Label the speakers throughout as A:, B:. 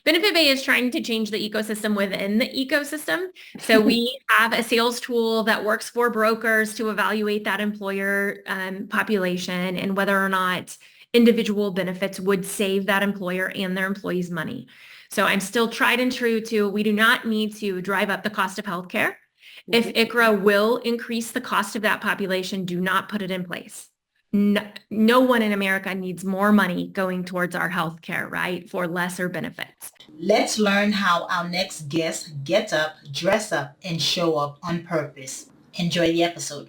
A: Benefit Bay is trying to change the ecosystem within the ecosystem. So we have a sales tool that works for brokers to evaluate that employer population and whether or not individual benefits would save that employer and their employees money. So I'm still tried and true to, we do not need to drive up the cost of healthcare. If ICHRA will increase the cost of that population, do not put it in place. No one in America needs more money going towards our healthcare, right? For lesser benefits.
B: Let's learn how our next guest gets up, dress up, and show up on purpose. Enjoy the episode.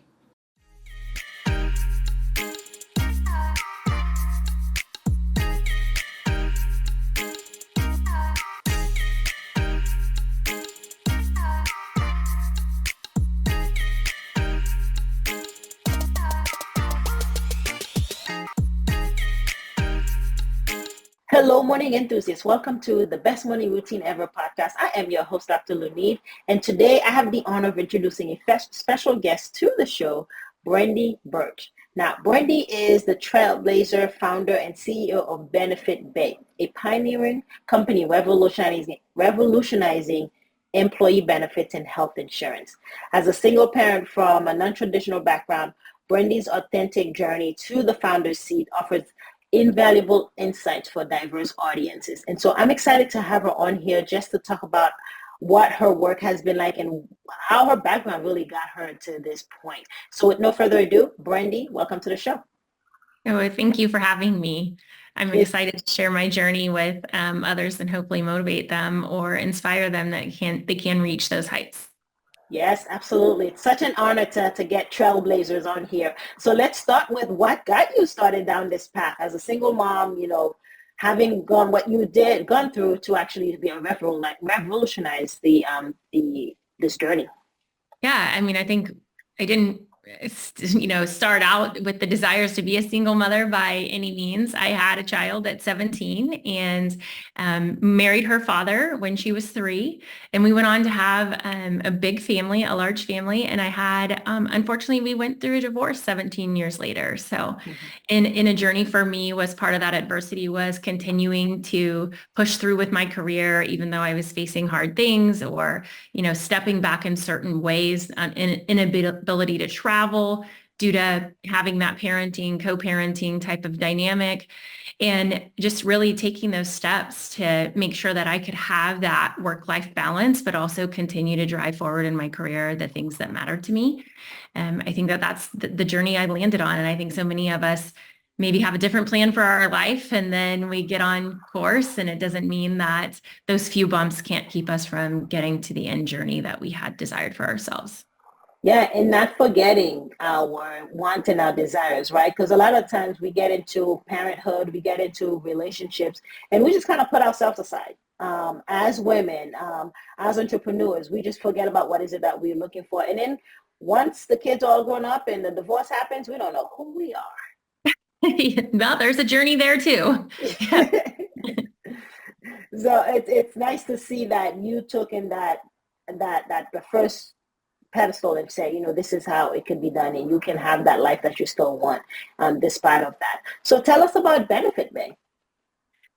B: Hello, morning enthusiasts. Welcome to the Best Morning Routine Ever podcast. I am your host, Dr. Lunid, and today I have the honor of introducing a special guest to the show, Brandy Burch. Now, Brandy is the trailblazer, founder, and CEO of Benefit Bay, a pioneering company revolutionizing employee benefits and health insurance. As a single parent from a non-traditional background, Brandy's authentic journey to the founder's seat offers invaluable insights for diverse audiences. And so I'm excited to have her on here just to talk about what her work has been like and how her background really got her to this point. So with no further ado, Brandy, welcome to the show.
A: Oh, thank you for having me. I'm excited to share my journey with others and hopefully motivate them or inspire them that they can reach those heights.
B: Yes, absolutely. It's such an honor to get trailblazers on here. So let's start with what got you started down this path as a single mom, having gone through to actually be revolutionize this journey.
A: Yeah, I mean, I think I didn't start out with the desires to be a single mother by any means. I had a child at 17 and married her father when she was 3. And we went on to have a big family, a large family. And I had, unfortunately, we went through a divorce 17 years later. So in a journey for me was part of that adversity was continuing to push through with my career, even though I was facing hard things or, stepping back in certain ways, inability to travel due to having that parenting, co-parenting type of dynamic, and just really taking those steps to make sure that I could have that work-life balance, but also continue to drive forward in my career, the things that matter to me. I think that's the journey I landed on. And I think so many of us maybe have a different plan for our life and then we get on course, and it doesn't mean that those few bumps can't keep us from getting to the end journey that we had desired for ourselves.
B: Yeah, and not forgetting our wants and our desires, right? Because a lot of times we get into parenthood, we get into relationships, and we just kind of put ourselves aside. As women, as entrepreneurs, we just forget about what is it that we're looking for. And then once the kids are all grown up and the divorce happens, we don't know who we are.
A: Well, there's a journey there too.
B: So it's nice to see that you took in that the first pedestal and say, this is how it can be done, and you can have that life that you still want, despite of that. So tell us about Benefit Bay.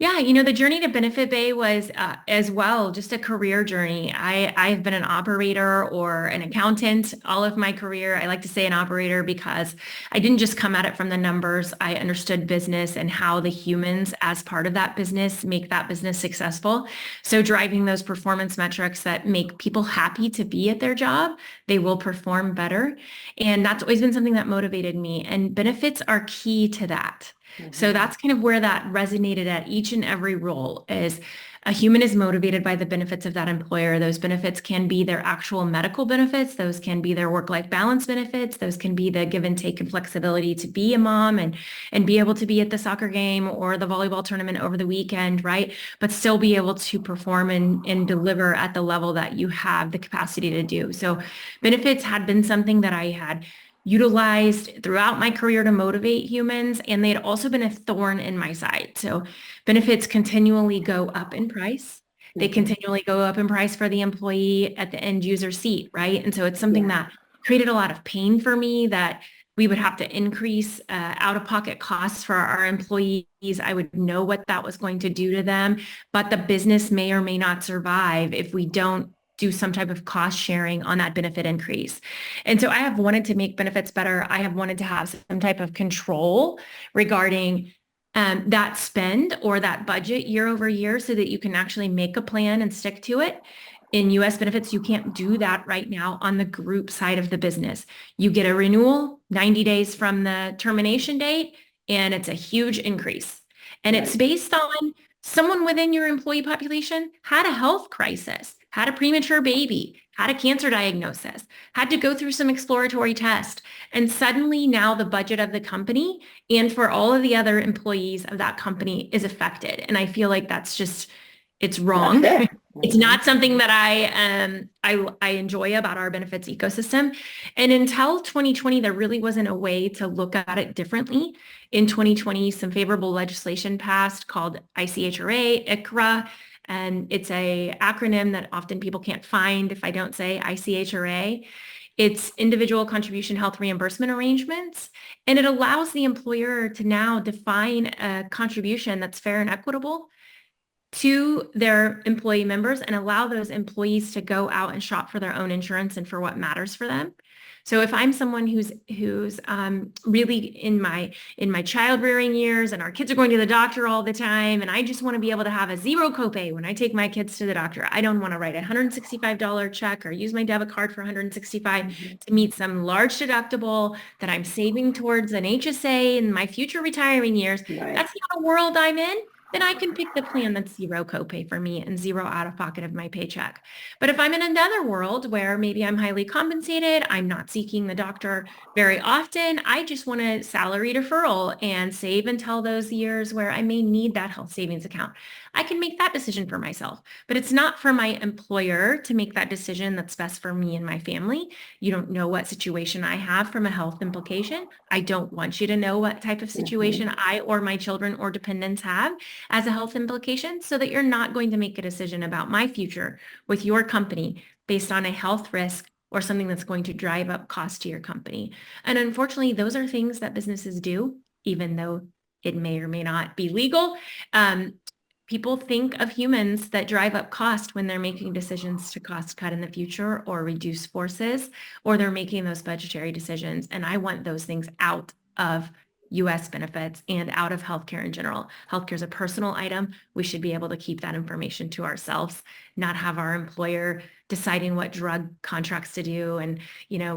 A: Yeah, the journey to Benefit Bay was as well just a career journey. I've been an operator or an accountant all of my career. I like to say an operator because I didn't just come at it from the numbers. I understood business and how the humans as part of that business make that business successful. So driving those performance metrics that make people happy to be at their job, they will perform better. And that's always been something that motivated me. And benefits are key to that. So that's kind of where that resonated at each and every role is a human is motivated by the benefits of that employer. Those benefits can be their actual medical benefits. Those can be their work-life balance benefits. Those can be the give and take and flexibility to be a mom and be able to be at the soccer game or the volleyball tournament over the weekend, right? But still be able to perform and deliver at the level that you have the capacity to do. So benefits had been something that I had utilized throughout my career to motivate humans, and they'd also been a thorn in my side. So benefits continually go up in price. They continually go up in price for the employee at the end user seat, right? And so it's something that created a lot of pain for me that We would have to increase out-of-pocket costs for our employees. I would know what that was going to do to them, but the business may or may not survive if we don't do some type of cost sharing on that benefit increase. And so I have wanted to make benefits better. I have wanted to have some type of control regarding that spend or that budget year over year so that you can actually make a plan and stick to it. In US benefits, you can't do that right now on the group side of the business. You get a renewal 90 days from the termination date, and it's a huge increase. And it's
B: Right.
A: based on someone within your employee population had a health crisis, had a premature baby, had a cancer diagnosis, had to go through some exploratory test. And suddenly now the budget of the company and for all of the other employees of that company is affected. And I feel like that's just, it's
B: Not
A: wrong.
B: fair.
A: It's
B: Hmm.
A: not something that I enjoy about our benefits ecosystem. And until 2020, there really wasn't a way to look at it differently. In 2020, some favorable legislation passed called ICHRA, ICRA, and it's a acronym that often people can't find if I don't say ICHRA. It's individual contribution health reimbursement arrangements, and it allows the employer to now define a contribution that's fair and equitable to their employee members and allow those employees to go out and shop for their own insurance and for what matters for them. So if I'm someone who's really in my child rearing years and our kids are going to the doctor all the time and I just want to be able to have a zero copay when I take my kids to the doctor. I don't want to write a $165 check or use my debit card for 165
B: Hmm.
A: to meet some large deductible that I'm saving towards an HSA in my future retiring years.
B: Right.
A: That's not a world I'm in. Then I can pick the plan that's zero copay for me and zero out of pocket of my paycheck. But if I'm in another world where maybe I'm highly compensated, I'm not seeking the doctor very often, I just want a salary deferral and save until those years where I may need that health savings account. I can make that decision for myself, but it's not for my employer to make that decision that's best for me and my family. You don't know what situation I have from a health implication. I don't want you to know what type of
B: Hmm.
A: situation I or my children or dependents have as a health implication so that you're not going to make a decision about my future with your company based on a health risk or something that's going to drive up cost to your company. And unfortunately, those are things that businesses do, even though it may or may not be legal. Um, People think of humans that drive up cost when they're making decisions to cost cut in the future or reduce forces, or they're making those budgetary decisions. And I want those things out of US benefits and out of healthcare in general. Healthcare is a personal item. We should be able to keep that information to ourselves, not have our employer deciding what drug contracts to do and,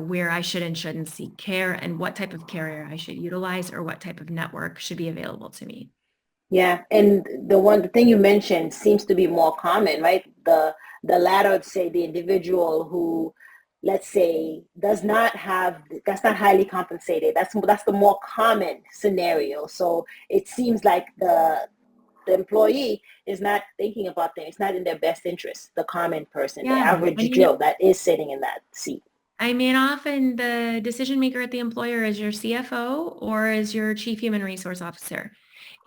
A: where I should and shouldn't seek care and what type of carrier I should utilize or what type of network should be available to me.
B: Yeah, and the thing you mentioned seems to be more common, right? The latter would say the individual who, let's say, that's not highly compensated. That's the more common scenario. So it seems like the employee is not thinking about things. It's not in their best interest. The common person, the
A: Yeah.
B: average
A: And
B: Joe that is sitting in that seat.
A: I mean, often the decision maker at the employer is your CFO or is your chief human resource officer.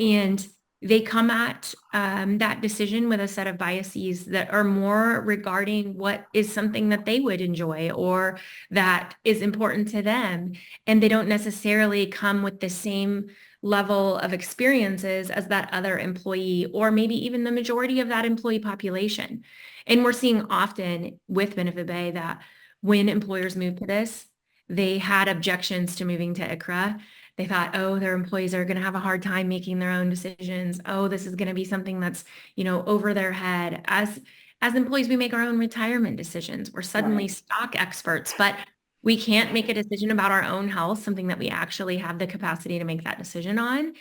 A: And they come at that decision with a set of biases that are more regarding what is something that they would enjoy or that is important to them. And they don't necessarily come with the same level of experiences as that other employee, or maybe even the majority of that employee population. And we're seeing often with Benefit Bay that when employers moved to this, they had objections to moving to ICRA. They thought, oh, their employees are going to have a hard time making their own decisions. Oh, this is going to be something that's, over their head. As employees, we make our own retirement decisions. We're suddenly
B: Right.
A: stock experts, but we can't make a decision about our own health, something that we actually have the capacity to make that decision on.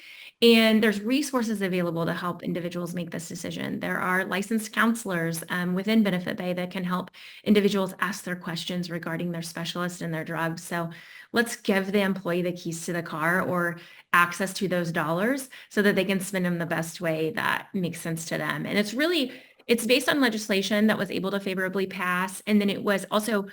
A: And there's resources available to help individuals make this decision. There are licensed counselors within Benefit Bay that can help individuals ask their questions regarding their specialist and their drugs. So let's give the employee the keys to the car or access to those dollars so that they can spend them the best way that makes sense to them. And it's based on legislation that was able to favorably pass. And then it was also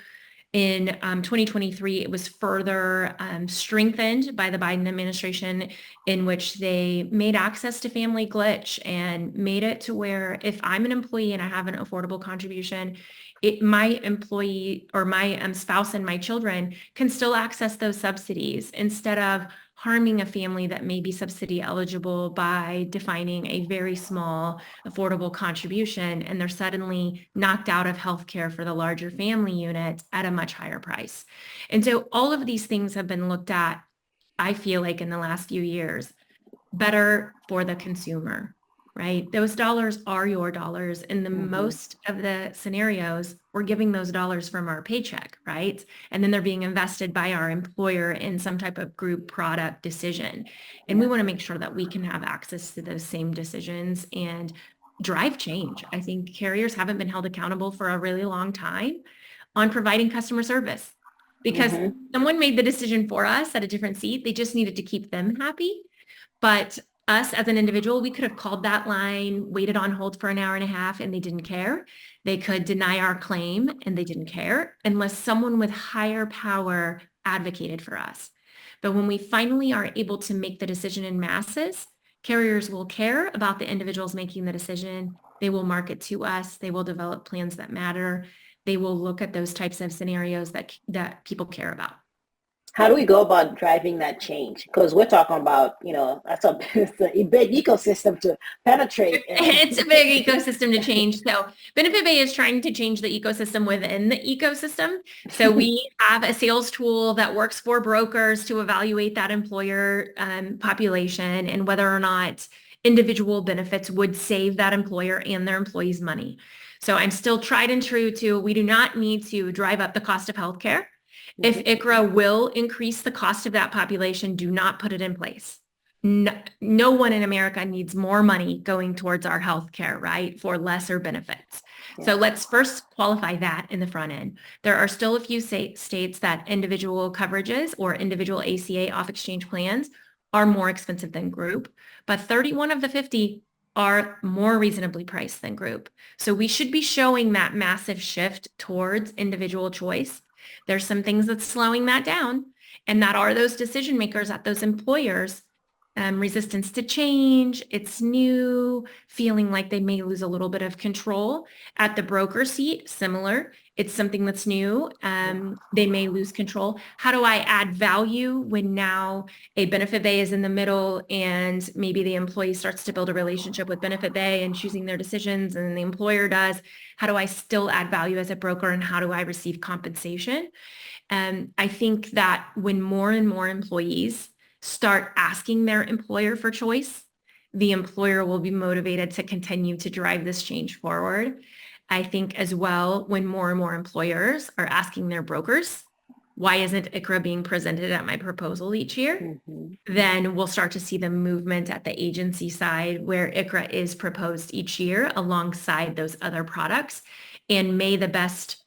A: In 2023, it was further strengthened by the Biden administration, in which they made access to family glitch and made it to where if I'm an employee and I have an affordable contribution, my employee or my spouse and my children can still access those subsidies instead of harming a family that may be subsidy eligible by defining a very small affordable contribution, and they're suddenly knocked out of healthcare for the larger family unit at a much higher price. And so all of these things have been looked at, I feel like, in the last few years, better for the consumer, right? Those dollars are your dollars. In the most of the scenarios, we're giving those dollars from our paycheck, right? And then they're being invested by our employer in some type of group product decision. And we want to make sure that we can have access to those same decisions and drive change. I think carriers haven't been held accountable for a really long time on providing customer service because someone made the decision for us at a different seat. They just needed to keep them happy. But us as an individual, we could have called that line, waited on hold for an hour and a half, and they didn't care. They could deny our claim and they didn't care unless someone with higher power advocated for us. But when we finally are able to make the decision in masses, carriers will care about the individuals making the decision. They will market to us. They will develop plans that matter. They will look at those types of scenarios that people care about.
B: How do we go about driving that change? Because we're talking about, it's a big ecosystem to penetrate.
A: It's a big ecosystem to change. So Benefit Bay is trying to change the ecosystem within the ecosystem. So we have a sales tool that works for brokers to evaluate that employer population and whether or not individual benefits would save that employer and their employees money. So I'm still tried and true to, we do not need to drive up the cost of healthcare. If ICHRA will increase the cost of that population, do not put it in place. No one in America needs more money going towards our healthcare, right, for lesser benefits. Yeah. So let's first qualify that in the front end. There are still a few states that individual coverages or individual ACA off-exchange plans are more expensive than group, but 31 of the 50 are more reasonably priced than group. So we should be showing that massive shift towards individual choice. There's some things that's slowing that down, and that are those decision makers at those employers, resistance to change, it's new, feeling like they may lose a little bit of control. At the broker seat, similar, it's something that's new, they may lose control. How do I add value when now a Benefit Bay is in the middle and maybe the employee starts to build a relationship with Benefit Bay and choosing their decisions and the employer does? How do I still add value as a broker, and how do I receive compensation? I think that when more and more employees start asking their employer for choice, the employer will be motivated to continue to drive this change forward. I think as well, when more and more employers are asking their brokers, why isn't ICHRA being presented at my proposal each year? Then we'll start to see the movement at the agency side where ICHRA is proposed each year alongside those other products. And may the best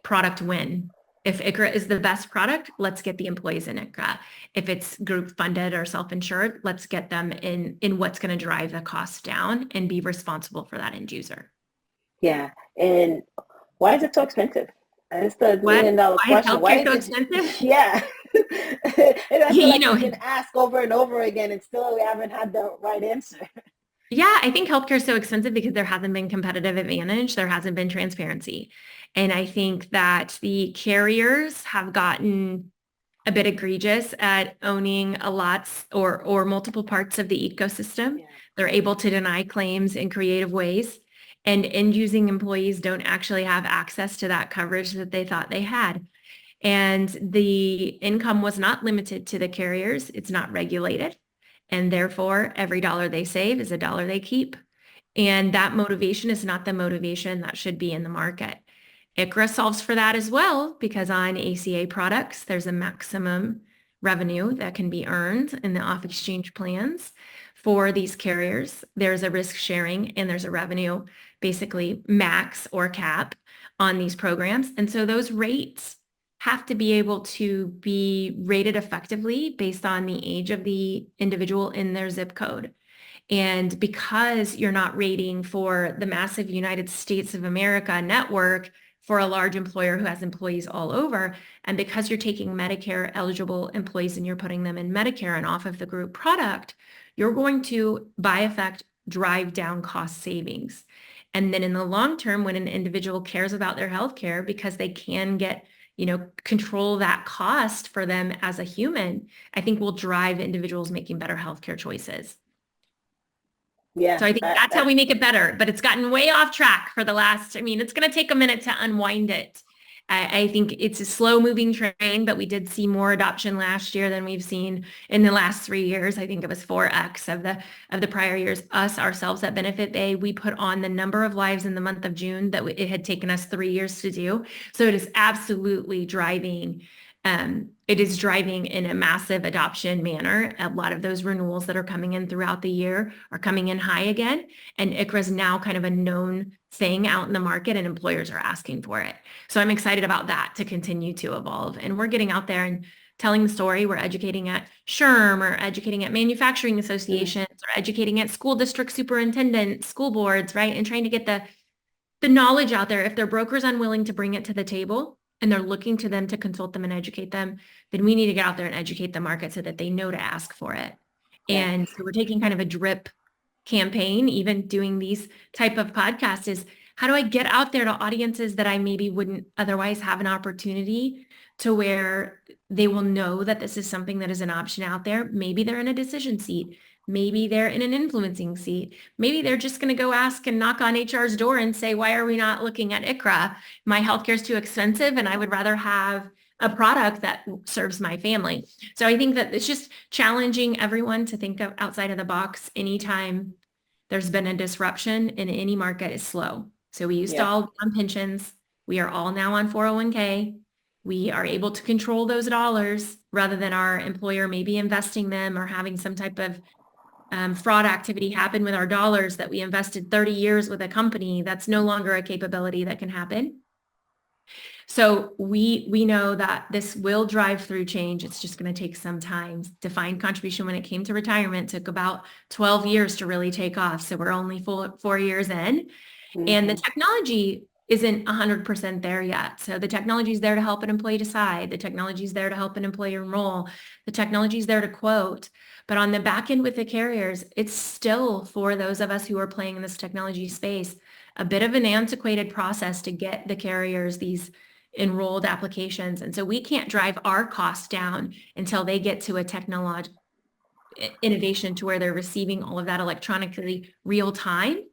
A: product win. If ICHRA is the best product, let's get the employees in ICHRA. If it's group funded or self-insured, let's get them in what's going to drive the cost down and be responsible for that end user.
B: Yeah. And why is it so expensive? It's the $1 million question.
A: Why is healthcare so expensive?
B: Yeah. And I feel like you can ask over and over again and still we haven't had the right answer.
A: Yeah, I think healthcare is so expensive because there hasn't been competitive advantage. There hasn't been transparency. And I think that the carriers have gotten a bit egregious at owning a lot or multiple parts of the ecosystem. Yeah. They're able to deny claims in creative ways, and end-using employees don't actually have access to that coverage that they thought they had. And the income was not limited to the carriers. It's not regulated. And therefore, every dollar they save is a dollar they keep. And that motivation is not the motivation that should be in the market. ICHRA solves for that as well, because on ACA products, there's a maximum revenue that can be earned in the off-exchange plans. For these carriers, there's a risk sharing and there's a revenue, basically max or cap on these programs. And so those rates have to be able to be rated effectively based on the age of the individual in their zip code. And because you're not rating for the massive United States of America network, for a large employer who has employees all over. And because you're taking Medicare eligible employees and you're putting them in Medicare and off of the group product, you're going to, by effect, drive down cost savings. And then in the long term, when an individual cares about their healthcare because they can get, control that cost for them as a human, I think will drive individuals making better healthcare choices.
B: Yeah,
A: So I think that's how we make it better, but it's gotten way off track for the last, it's going to take a minute to unwind it. I think it's a slow moving train, but we did see more adoption last year than we've seen in the last 3 years. I think it was 4x of the prior years. Us ourselves at Benefit Bay, we put on the number of lives in the month of June that it had taken us 3 years to do. So it is absolutely driving. It is driving in a massive adoption manner. A lot of those renewals that are coming in throughout the year are coming in high again. And ICHRA is now kind of a known thing out in the market and employers are asking for it. So I'm excited about that to continue to evolve. And we're getting out there and telling the story. We're educating at SHRM or educating at manufacturing associations or educating at school district superintendents, school boards, right? And trying to get the knowledge out there. If their broker's unwilling to bring it to the table, and they're looking to them to consult them and educate them, then we need to get out there and educate the market so that they know to ask for it. Yeah. And so we're taking kind of a drip campaign, even doing these type of podcasts, is how do I get out there to audiences that I maybe wouldn't otherwise have an opportunity to, where they will know that this is something that is an option out there. Maybe they're in a decision seat. Maybe they're in an influencing seat. Maybe they're just going to go ask and knock on HR's door and say, why are we not looking at ICHRA? My healthcare is too expensive and I would rather have a product that serves my family. So I think that it's just challenging everyone to think of outside of the box. Anytime there's been a disruption in any market is slow. So we used to all be on pensions. We are all now on 401k. We are able to control those dollars rather than our employer maybe investing them or having some type of fraud activity happen with our dollars that we invested 30 years with a company. That's no longer a capability that can happen. So we know that this will drive through change. It's just going to take some time. Defined contribution when it came to retirement took about 12 years to really take off. So we're only 4 years in. Mm-hmm. And the technology isn't 100% there yet. So the technology is there to help an employee decide. The technology is there to help an employee enroll. The technology is there to quote. But on the back end with the carriers, it's still, for those of us who are playing in this technology space, a bit of an antiquated process to get the carriers these enrolled applications. And so we can't drive our costs down until they get to a technological innovation to where they're receiving all of that electronically real time.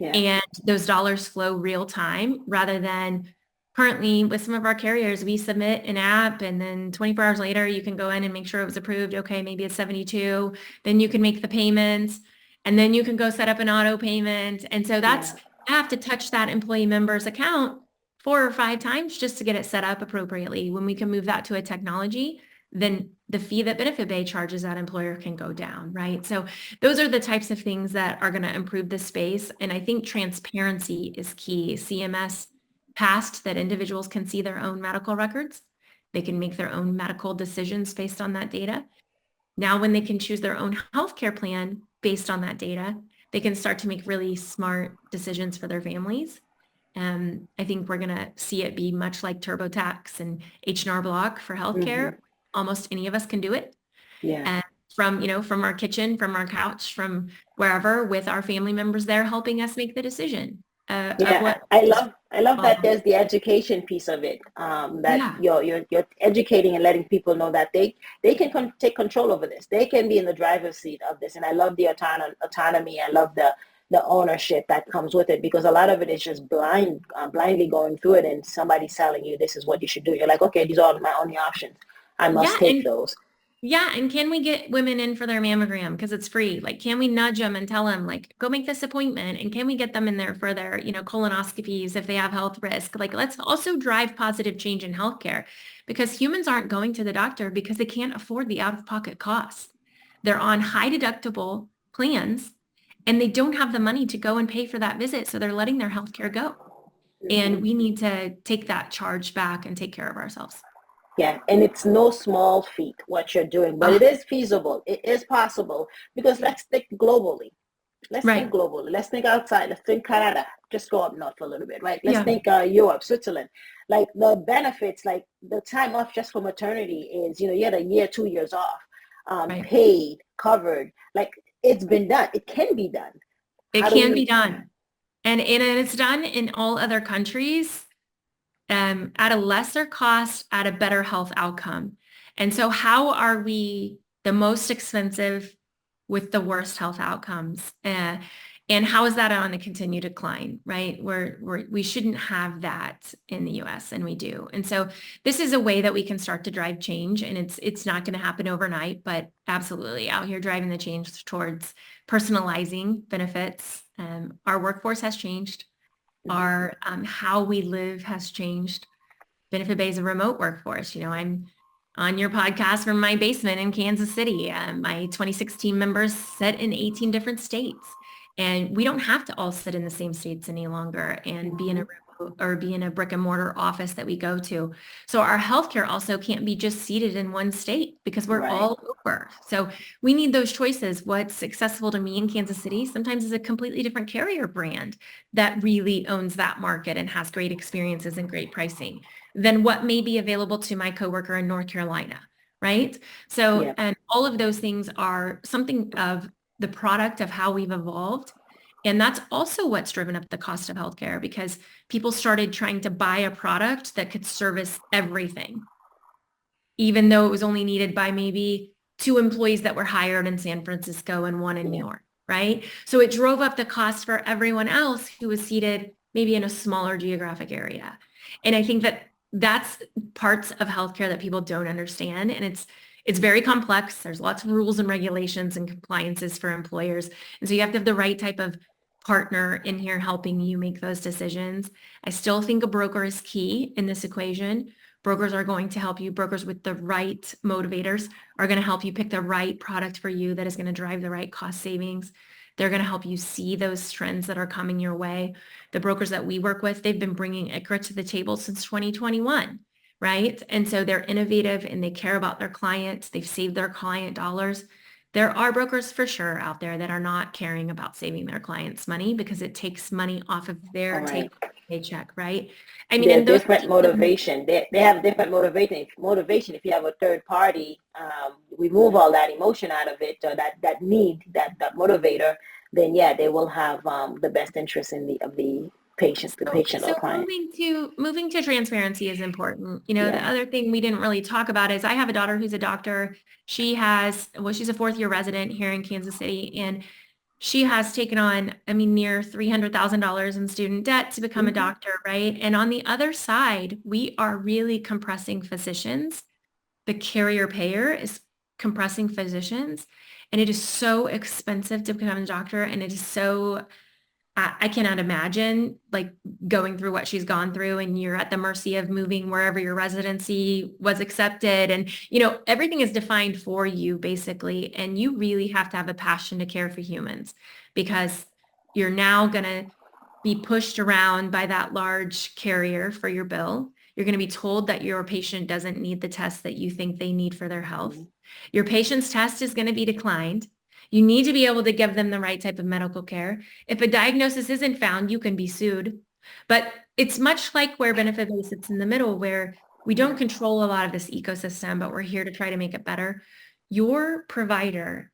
A: Yeah. And those dollars flow real time, rather than currently with some of our carriers, we submit an app and then 24 hours later, you can go in and make sure it was approved. Okay, maybe it's 72. Then you can make the payments and then you can go set up an auto payment. And so that's, I have to touch that employee member's account 4 or 5 times just to get it set up appropriately. When we can move that to a technology, then the fee that Benefit Bay charges that employer can go down, right? So those are the types of things that are going to improve the space. And I think transparency is key. CMS passed that individuals can see their own medical records. They can make their own medical decisions based on that data. Now, when they can choose their own healthcare plan based on that data, they can start to make really smart decisions for their families. I think we're going to see it be much like TurboTax and H&R Block for healthcare. Mm-hmm. Almost any of us can do it. Yeah. And from our kitchen, from our couch, from wherever, with our family members there helping us make the decision.
B: I love that there's the education piece of it. You're educating and letting people know that they can take control over this. They can be in the driver's seat of this. And I love the autonomy. I love the ownership that comes with it, because a lot of it is just blindly going through it and somebody's telling you this is what you should do. You're like, okay, these are my only options. I must take those.
A: Yeah. And can we get women in for their mammogram because it's free? Like, can we nudge them and tell them, like, go make this appointment? And can we get them in there for their, colonoscopies if they have health risk? Like, let's also drive positive change in healthcare, because humans aren't going to the doctor because they can't afford the out-of-pocket costs. They're on high deductible plans and they don't have the money to go and pay for that visit. So they're letting their healthcare go. Mm-hmm. And we need to take that charge back and take care of ourselves.
B: Yeah, and it's no small feat what you're doing, but it is feasible. It is possible, because let's think globally. Let's think
A: Right.
B: global. Let's think outside. Let's think Canada. Just go up north for a little bit, right? Let's
A: Yeah.
B: think Europe, Switzerland. Like the benefits, like the time off just for maternity is, you had a year, 2 years off,
A: Right.
B: paid, covered. Like it's been done. It can be done.
A: It
B: How do
A: can be
B: we?
A: done. And it's done in all other countries at a lesser cost, at a better health outcome. And so how are we the most expensive with the worst health outcomes? And how is that on a continued decline, right? We shouldn't have that in the US, and we do. And so this is a way that we can start to drive change, and it's not going to happen overnight, but absolutely out here driving the change towards personalizing benefits. Our workforce has changed.
B: Mhm.
A: Our how we live has changed. Benefit Bay is a remote workforce. I'm on your podcast from my basement in Kansas City. My 26 team members sit in 18 different states, and we don't have to all sit in the same states any longer and be in a
B: Mhm.
A: remote or be in a brick and mortar office that we go to. So our healthcare also can't be just seated in one state because we're
B: Right.
A: all over. So we need those choices. What's accessible to me in Kansas City sometimes is a completely different carrier brand that really owns that market and has great experiences and great pricing than what may be available to my coworker in North Carolina, right? So,
B: Yeah.
A: and all of those things are something of the product of how we've evolved. And that's also what's driven up the cost of healthcare because people started trying to buy a product that could service everything, even though it was only needed by maybe two employees that were hired in San Francisco and one in New
B: Yeah.
A: York, right? So it drove up the cost for everyone else who was seated maybe in a smaller geographic area. And I think that that's parts of healthcare that people don't understand. And it's very complex. There's lots of rules and regulations and compliances for employers. And so you have to have the right type of partner in here helping you make those decisions. I still think a broker is key in this equation. Brokers are going to help you. Brokers with the right motivators are going to help you pick the right product for you that is going to drive the right cost savings. They're going to help you see those trends that are coming your way. The brokers that we work with, they've been bringing ICRA to the table since 2021, right? And so they're innovative and they care about their clients. They've saved their client dollars. There are brokers for sure out there that are not caring about saving their clients money because it takes money off of
B: All
A: their
B: right.
A: take paycheck, right? I mean,
B: They're
A: and those
B: different motivation. They have different motivation. If you have a third party, remove all that emotion out of it, or that need, that motivator, then yeah, they will have the best interest in the patient, the
A: So,
B: patient or
A: so
B: client.
A: moving to transparency is important. The
B: Yeah.
A: other thing we didn't really talk about is I have a daughter who's a doctor. She's a fourth year resident here in Kansas City, and she has taken on, I mean, near $300,000 in student debt to become a
B: Hmm.
A: doctor, right? And on the other side, we are really compressing physicians. The carrier payer is compressing physicians, and it is so expensive to become a doctor, and it is so I cannot imagine like going through what she's gone through and you're at the mercy of moving wherever your residency was accepted. And, everything is defined for you basically. And you really have to have a passion to care for humans because you're now going to be pushed around by that large carrier for your bill. You're going to be told that your patient doesn't need the test that you think they need for their health.
B: Hmm.
A: Your patient's test is going to be declined. You need to be able to give them the right type of medical care. If a diagnosis isn't found, you can be sued. But it's much like where benefit base sits in the middle, where we don't control a lot of this ecosystem, but we're here to try to make it better. Your provider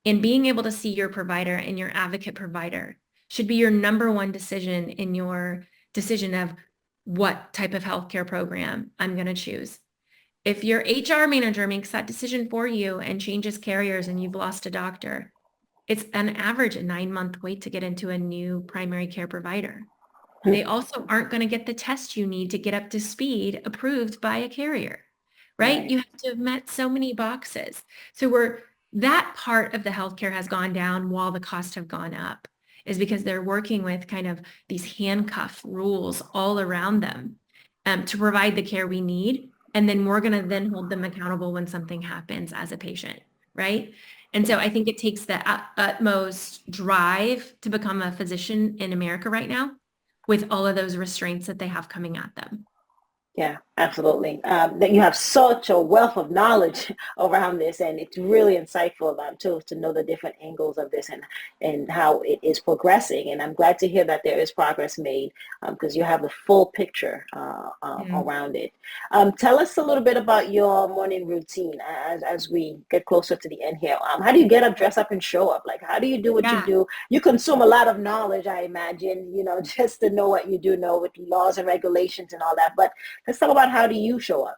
A: and being able to see your provider and your advocate provider should be your number one decision in your decision of what type of healthcare program I'm going to choose. If your HR manager makes that decision for you and changes carriers and you've lost a doctor, it's an average a 9-month wait to get into a new primary care provider. They also aren't going to get the test you need to get up to speed approved by a carrier, right?
B: Right.
A: You have to have met so many boxes. So that part of the healthcare has gone down while the costs have gone up is because they're working with kind of these handcuff rules all around them to provide the care we need. And then we're going to then hold them accountable when something happens as a patient, right? And so I think it takes the utmost drive to become a physician in America right now with all of those restraints that they have coming at them.
B: Yeah. Absolutely. That you have such a wealth of knowledge around this, and it's really insightful to know the different angles of this and how it is progressing. And I'm glad to hear that there is progress made because you have the full picture
A: Yeah.
B: around it. Tell us a little bit about your morning routine as we get closer to the end here. How do you get up, dress up, and show up? Like, how do you do what you
A: Yeah.
B: do? You consume a lot of knowledge, I imagine, just to know what you do know with laws and regulations and all that. But let's talk about how do you show up?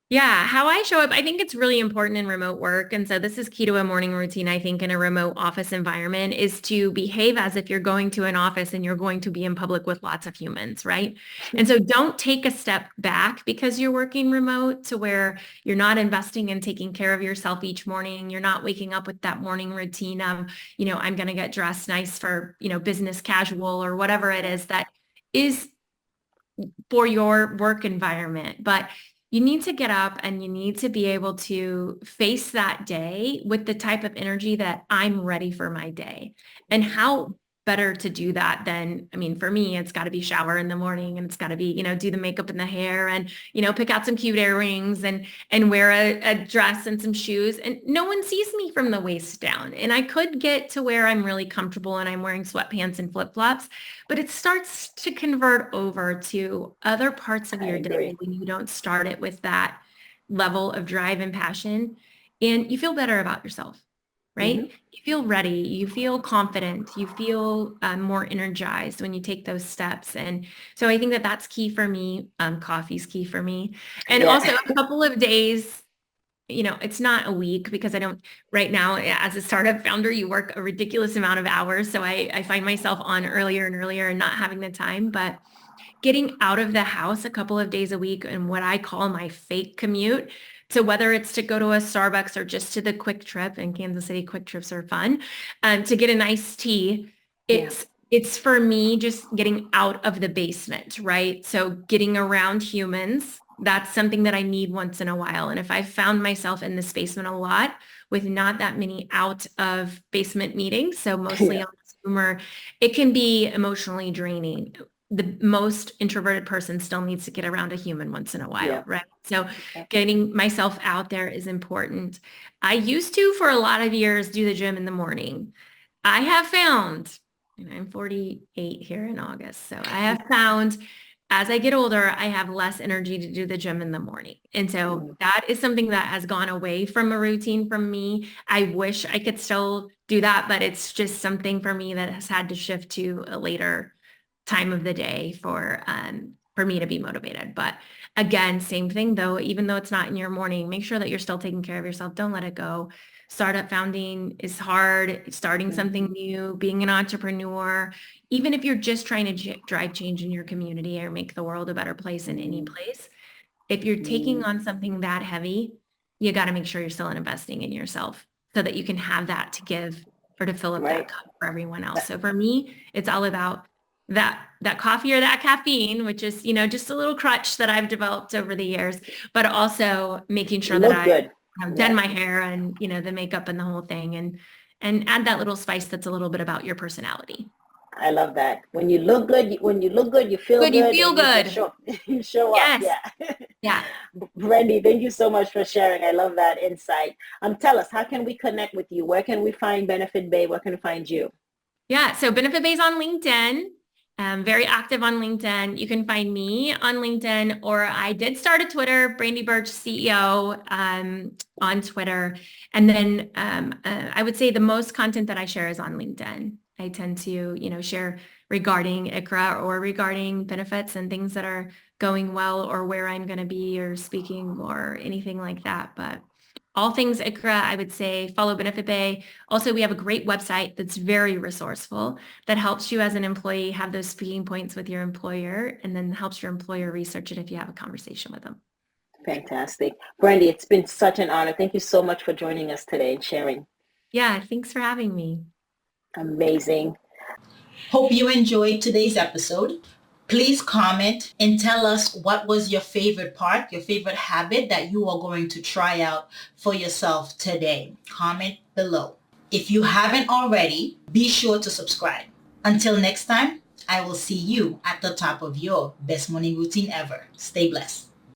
A: Yeah, how I show up, I think it's really important in remote work. And so this is key to a morning routine, I think, in a remote office environment is to behave as if you're going to an office and you're going to be in public with lots of humans, right? And so don't take a step back because you're working remote to where you're not investing in taking care of yourself each morning. You're not waking up with that morning routine of, I'm going to get dressed nice for, business casual or whatever it is that is for your work environment. But you need to get up and you need to be able to face that day with the type of energy that I'm ready for my day. And how better to do that than, I mean, for me, it's got to be shower in the morning and it's got to be, do the makeup and the hair and, pick out some cute earrings and wear a dress and some shoes. And no one sees me from the waist down. And I could get to where I'm really comfortable and I'm wearing sweatpants and flip-flops, but it starts to convert over to other parts of
B: I
A: your day
B: agree.
A: when you don't start it with that level of drive and passion, and you feel better about yourself,
B: Hmm.
A: right? You feel ready, you feel confident, you feel more energized when you take those steps. And so I think that that's key for me. Coffee's key for me. And
B: Yeah.
A: also a couple of days, it's not a week because I don't right now as a startup founder, you work a ridiculous amount of hours. So I find myself on earlier and earlier and not having the time, but getting out of the house a couple of days a week and what I call my fake commute. So whether it's to go to a Starbucks or just to the quick trip, in Kansas City, quick trips are fun, to get a nice tea,
B: Yeah.
A: it's for me just getting out of the basement, right? So getting around humans, that's something that I need once in a while. And if I found myself in this basement a lot with not that many out of basement meetings, so mostly
B: Yeah.
A: on Zoom, or it can be emotionally draining. The most introverted person still needs to get around a human once in a while,
B: Yeah.
A: right? So
B: Yeah.
A: getting myself out there is important. I used to, for a lot of years, do the gym in the morning. I have found, and I'm 48 here in August, so I have found as I get older, I have less energy to do the gym in the morning. And so
B: Mhm.
A: that is something that has gone away from a routine from me. I wish I could still do that, but it's just something for me that has had to shift to a later time of the day for me to be motivated. But again, same thing though, even though it's not in your morning, make sure that you're still taking care of yourself. Don't let it go. Startup founding is hard. Starting something
B: Mhm.
A: new, being an entrepreneur, even if you're just trying to drive change in your community or make the world a better place in any
B: Mhm.
A: place, if you're taking
B: Mhm.
A: on something that heavy, you got to make sure you're still investing in yourself so that you can have that to give or to fill up that
B: Right.
A: cup for everyone else.
B: That-
A: So for me, it's all about that coffee or that caffeine, which is, just a little crutch that I've developed over the years, but also making sure that
B: Look
A: I
B: good.
A: have done
B: Yeah.
A: my hair and, the makeup and the whole thing and add that little spice that's a little bit about your personality.
B: I love that. When you look good, you feel
A: Good, you
B: good,
A: feel
B: and you just
A: good.
B: show you show up.
A: Yes.
B: Yeah.
A: Yeah.
B: Brandy, thank you so much for sharing. I love that insight. Tell us, how can we connect with you? Where can we find Benefit Bay? Where can we find you?
A: Yeah, so Benefit Base on LinkedIn. Very active on LinkedIn. You can find me on LinkedIn, or I did start a Twitter, Brandy Burch CEO, on Twitter. And then I would say the most content that I share is on LinkedIn. I tend to, share regarding ICRA or regarding benefits and things that are going well or where I'm going to be or speaking or anything like that. But all things ICRA, I would say follow Benefit Bay. Also, we have a great website that's very resourceful that helps you as an employee have those speaking points with your employer and then helps your employer research it if you have a conversation with them.
B: Fantastic. Brandy, it's been such an honor. Thank you so much for joining us today and sharing.
A: Yeah, thanks for having me.
B: Amazing.
C: Hope you enjoyed today's episode. Please comment and tell us what was your favorite part, your favorite habit that you are going to try out for yourself today. Comment below. If you haven't already, be sure to subscribe. Until next time, I will see you at the top of your best morning routine ever. Stay blessed.